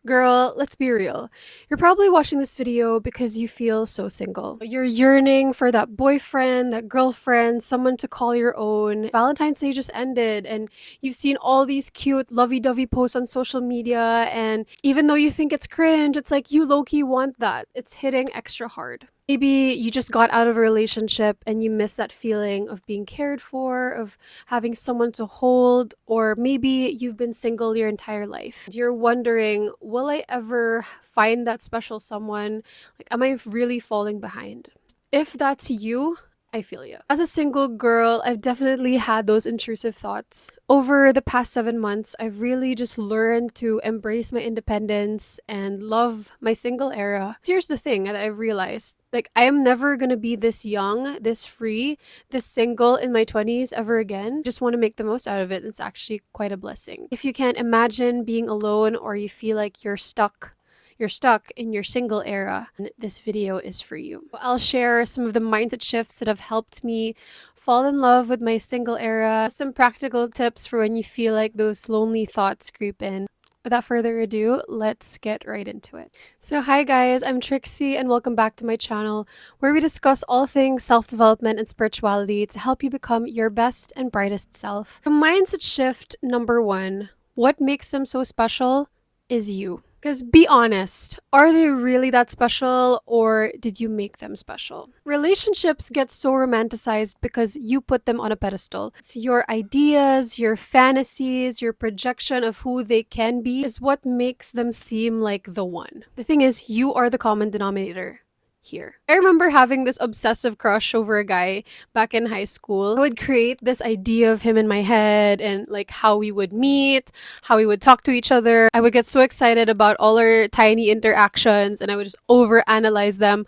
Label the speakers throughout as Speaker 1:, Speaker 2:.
Speaker 1: Girl, let's be real. You're probably watching this video because you feel so single. You're yearning for that boyfriend, that girlfriend, someone to call your own. Valentine's Day just ended, and you've seen all these cute, lovey dovey posts on social media. And even though you think it's cringe, it's like you low key want that. It's hitting extra hard. Maybe you just got out of a relationship and you miss that feeling of being cared for, of having someone to hold, or maybe you've been single your entire life. You're wondering, will I ever find that special someone? Like, am I really falling behind? If that's you, I feel you. As a single girl, I've definitely had those intrusive thoughts. Over the past 7 months, I've really just learned to embrace my independence and love my single era. Here's the thing that I've realized. Like, I am never gonna be this young, this free, this single in my 20s ever again. Just want to make the most out of it. It's actually quite a blessing. If you can't imagine being alone or you feel like you're stuck in your single era, this video is for you. I'll share some of the mindset shifts that have helped me fall in love with my single era, some practical tips for when you feel like those lonely thoughts creep in. Without further ado, let's get right into it. So hi guys, I'm Trixie and welcome back to my channel where we discuss all things self-development and spirituality to help you become your best and brightest self. The mindset shift number 1, what makes them so special is you. Because be honest, are they really that special or did you make them special? Relationships get so romanticized because you put them on a pedestal. It's your ideas, your fantasies, your projection of who they can be is what makes them seem like the one. The thing is, you are the common denominator here. I remember having this obsessive crush over a guy back in high school. I would create this idea of him in my head and like how we would meet, how we would talk to each other. I would get so excited about all our tiny interactions and I would just overanalyze them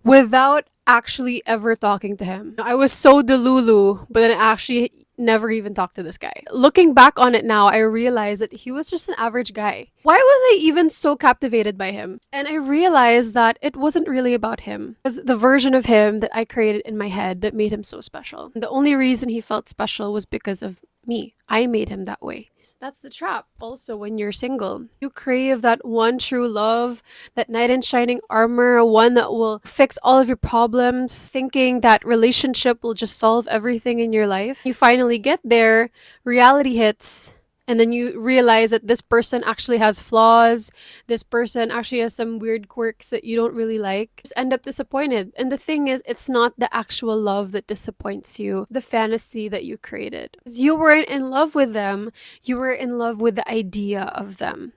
Speaker 1: without actually ever talking to him. I was so delulu, but then I actually never even talked to this guy. Looking back on it now, I realized that he was just an average guy. Why was I even so captivated by him? And I realized that it wasn't really about him. It was the version of him that I created in my head that made him so special. The only reason he felt special was because of me. I made him that way. That's the trap. Also, when you're single, you crave that one true love, that knight in shining armor, one that will fix all of your problems, thinking that relationship will just solve everything in your life. You finally get there, reality hits, and then you realize that this person actually has flaws. This person actually has some weird quirks that you don't really like. Just end up disappointed. And the thing is, it's not the actual love that disappoints you, the fantasy that you created. 'Cause you weren't in love with them, you were in love with the idea of them.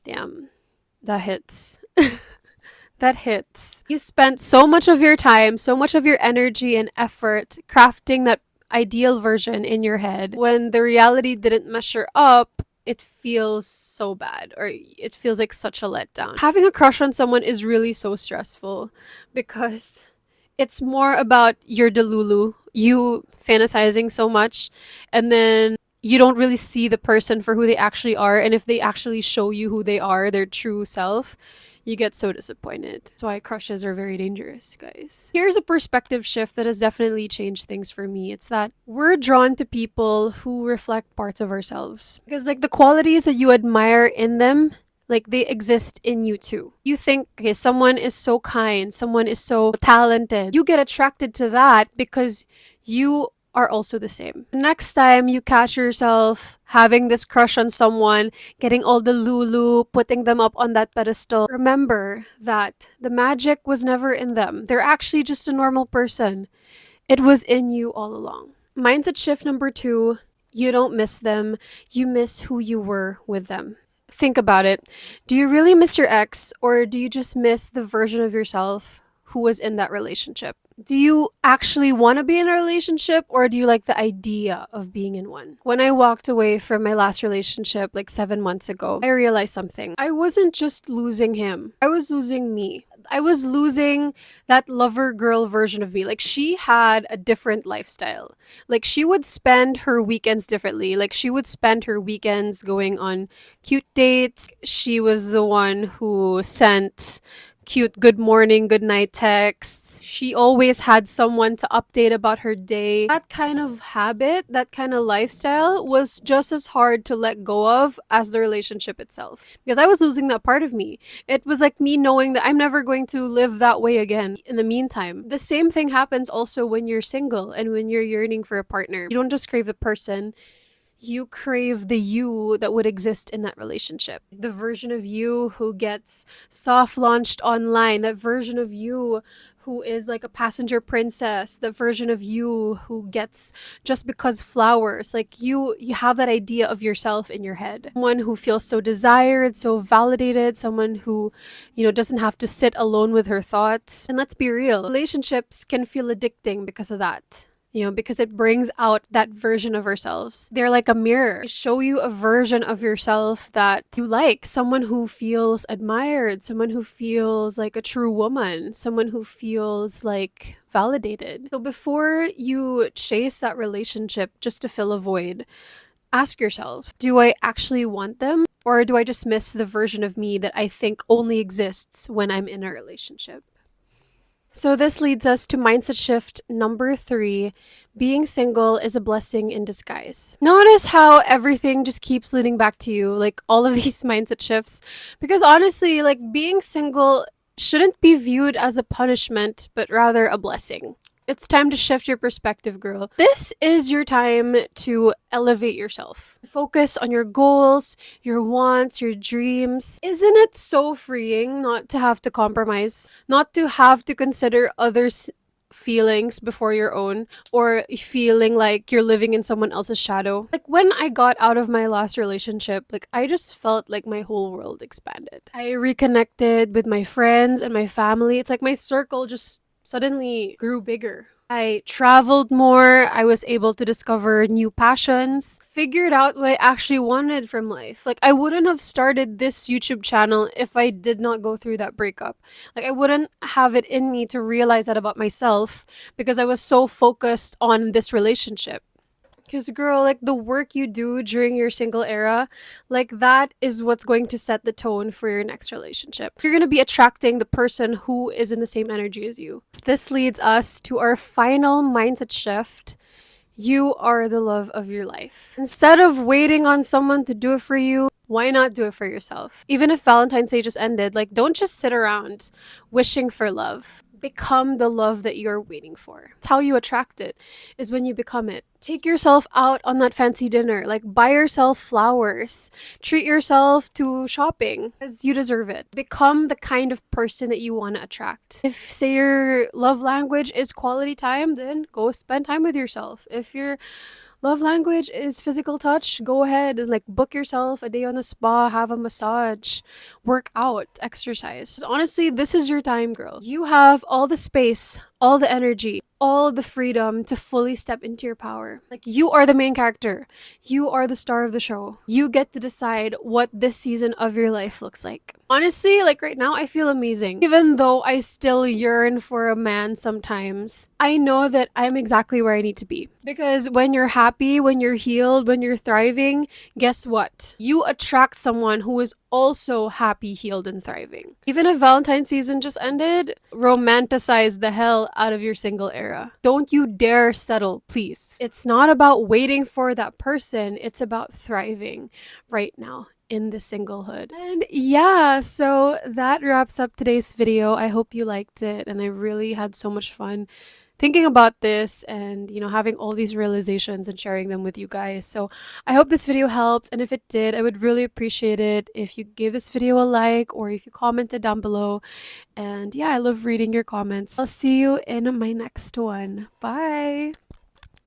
Speaker 1: Damn, that hits. That hits. You spent so much of your time, so much of your energy and effort crafting that ideal version in your head. When the reality didn't measure up, it feels so bad or it feels like such a letdown. Having a crush on someone is really so stressful because it's more about your delulu, you fantasizing so much, and then you don't really see the person for who they actually are. And if they actually show you who they are, their true self, you get so disappointed. That's why crushes are very dangerous, guys. Here's a perspective shift that has definitely changed things for me. It's that we're drawn to people who reflect parts of ourselves. Because like the qualities that you admire in them, like they exist in you too. You think, okay, someone is so kind, someone is so talented. You get attracted to that because you are also the same. Next time you catch yourself having this crush on someone, getting all the lulu, putting them up on that pedestal, remember that the magic was never in them. They're actually just a normal person. It was in you all along. Mindset shift number 2, you don't miss them, you miss who you were with them. Think about it. Do you really miss your ex, or do you just miss the version of yourself who was in that relationship? Do you actually want to be in a relationship, or do you like the idea of being in one? When I walked away from my last relationship like 7 months ago, I realized something. I wasn't just losing him, I was losing me. I was losing that lover girl version of me. Like, she had a different lifestyle. Like, she would spend her weekends differently. Like, she would spend her weekends going on cute dates. She was the one who sent cute good morning, good night texts. She always had someone to update about her day. That kind of habit, that kind of lifestyle was just as hard to let go of as the relationship itself. Because I was losing that part of me. It was like me knowing that I'm never going to live that way again in the meantime. The same thing happens also when you're single and when you're yearning for a partner. You don't just crave the person, you crave the you that would exist in that relationship. The version of you who gets soft launched online, that version of you who is like a passenger princess, the version of you who gets just because flowers. Like you have that idea of yourself in your head. Someone who feels so desired, so validated, someone who, doesn't have to sit alone with her thoughts. And let's be real, relationships can feel addicting because of that. Because it brings out that version of ourselves. They're like a mirror. They show you a version of yourself that you like. Someone who feels admired, someone who feels like a true woman, someone who feels like validated. So before you chase that relationship just to fill a void, ask yourself, do I actually want them? Or do I just miss the version of me that I think only exists when I'm in a relationship? So this leads us to mindset shift number 3. Being single is a blessing in disguise. Notice how everything just keeps leading back to you, like all of these mindset shifts. Because honestly, like being single shouldn't be viewed as a punishment, but rather a blessing. It's time to shift your perspective, girl. This is your time to elevate yourself. Focus on your goals, your wants, your dreams. Isn't it so freeing not to have to compromise? Not to have to consider others' feelings before your own, or feeling like you're living in someone else's shadow. Like when I got out of my last relationship, like I just felt like my whole world expanded. I reconnected with my friends and my family. It's like my circle just suddenly grew bigger. I traveled more, I was able to discover new passions, figured out what I actually wanted from life. Like, I wouldn't have started this YouTube channel if I did not go through that breakup. Like, I wouldn't have it in me to realize that about myself because I was so focused on this relationship. Because, girl, like the work you do during your single era, like that is what's going to set the tone for your next relationship. You're going to be attracting the person who is in the same energy as you. This leads us to our final mindset shift. You are the love of your life. Instead of waiting on someone to do it for you, why not do it for yourself? Even if Valentine's Day just ended, like don't just sit around wishing for love. Become the love that you're waiting for. It's how you attract it, is when you become it. Take yourself out on that fancy dinner. Like buy yourself flowers. Treat yourself to shopping because you deserve it. Become the kind of person that you want to attract. If, say, your love language is quality time, then go spend time with yourself. If your love language is physical touch, go ahead and like book yourself a day on the spa, have a massage, work out, exercise. Honestly, this is your time, girl. You have all the space, all the energy, all the freedom to fully step into your power. Like you are the main character. You are the star of the show. You get to decide what this season of your life looks like. Honestly, like right now, I feel amazing. Even though I still yearn for a man sometimes, I know that I'm exactly where I need to be. Because when you're happy, when you're healed, when you're thriving, guess what? You attract someone who is also happy, healed, and thriving. Even if Valentine's season just ended, romanticize the hell out of your single era. Don't you dare settle, please. It's not about waiting for that person, it's about thriving right now in the singlehood. And yeah, so that wraps up today's video. I hope you liked it, and I really had so much fun thinking about this and having all these realizations and sharing them with you guys. So I hope this video helped, and if it did, I would really appreciate it if you give this video a like or if you commented down below. And yeah, I love reading your comments. I'll see you in my next one. Bye.